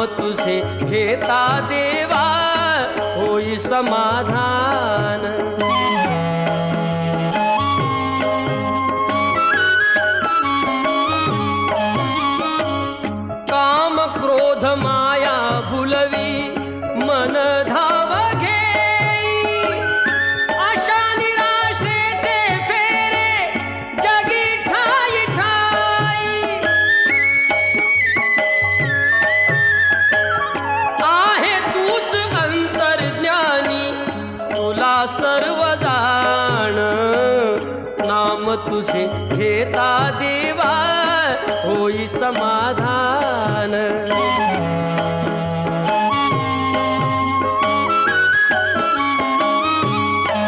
नाम तुझे घेता देवा होई समाधान। काम क्रोध माया भुलवी मन धाव घेई, आशा निराशेचे फेरे जगी ठाई ठाई। आहे तूच अंतर्ज्ञानी तुला सर्व जाण, नाम तुझे घेता देवा होई समाधान।